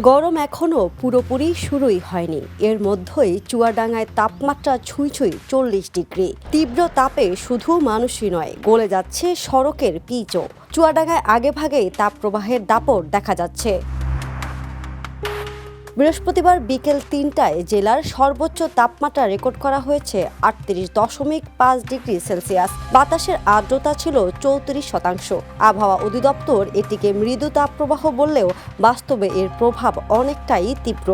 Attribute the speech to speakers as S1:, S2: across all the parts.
S1: গরম এখনো পুরোপুরি শুরুই হয়নি। এর মধ্যেই চুয়াডাঙ্গায় তাপমাত্রা ছুঁই 40 ডিগ্রি। তীব্র তাপে শুধু মানুষই নয়, গলে যাচ্ছে সড়কের পিচও। চুয়াডাঙ্গায় আগেভাগেই তাপপ্রবাহের দাপট দেখা যাচ্ছে। বৃহস্পতিবার বিকেল ৩টায় জেলার সর্বোচ্চ তাপমাত্রা রেকর্ড করা হয়েছে ৩৮.৫ ডিগ্রি সেলসিয়াস। বাতাসের আর্দ্রতা ছিল ৩৪%। আবহাওয়া অধিদপ্তর এটিকে মৃদু তাপপ্রবাহ বললেও বাস্তবে এর প্রভাব অনেকটাই তীব্র।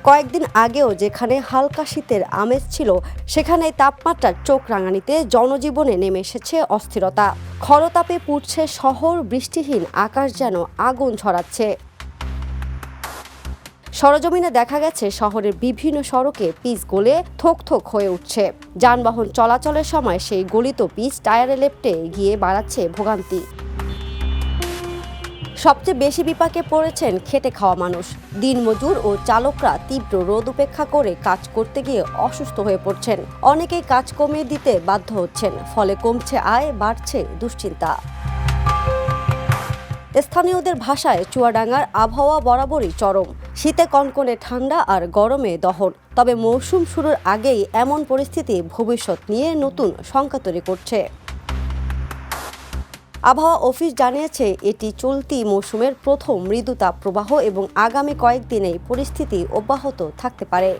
S1: কয়েকদিন আগেও যেখানে হালকা শীতের আমেজ ছিল, সেখানে তাপমাত্রার চোখ রাঙানিতে জনজীবনে নেমে এসেছে অস্থিরতা। খরতাপে পুড়ছে শহর, বৃষ্টিহীন আকাশ যেন আগুন ছড়াচ্ছে। সরজমিনে দেখা গেছে শহরের বিভিন্ন সড়কে পিচ গলে থোক হয়ে উঠছে। যানবাহন চলাচলের সময় সেই গলিত পিচ টায়ারে লেপ্টে গিয়ে বাড়াচ্ছে ভোগান্তি। সবচেয়ে বেশি বিপাকে পড়েছেন খেটে খাওয়া মানুষ। দিনমজুর ও চালকরা তীব্র রোদ উপেক্ষা করে কাজ করতে গিয়ে অসুস্থ হয়ে পড়ছেন। অনেকেই কাজ কমিয়ে দিতে বাধ্য হচ্ছেন, ফলে কমছে আয়, বাড়ছে দুশ্চিন্তা। স্থানীয়দের ভাষায় চুয়াডাঙ্গার আবহাওয়া বরাবরই চরম। শীতে কনকনে ঠান্ডা আর গরমে দহন। তবে মৌসুম শুরুর আগেই এমন পরিস্থিতি ভবিষ্যৎ নিয়ে নতুন শঙ্কা তৈরি করছে। আবহাওয়া অফিস জানিয়েছে এটি চলতি মৌসুমের প্রথম মৃদু তাপপ্রবাহ এবং আগামী কয়েকদিনে পরিস্থিতি অব্যাহত থাকতে পারে।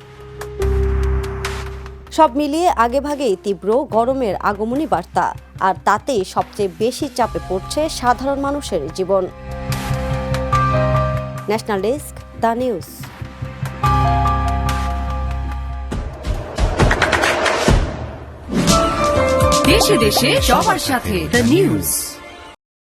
S1: সব মিলিয়ে আগেভাগেই তীব্র গরমের আগমনী বার্তা, আর তাতেই সবচেয়ে বেশি চাপে পড়ছে সাধারণ মানুষের জীবন। National desk, the news.
S2: দেশে দেশে সবার সাথে দ্য নিউজ।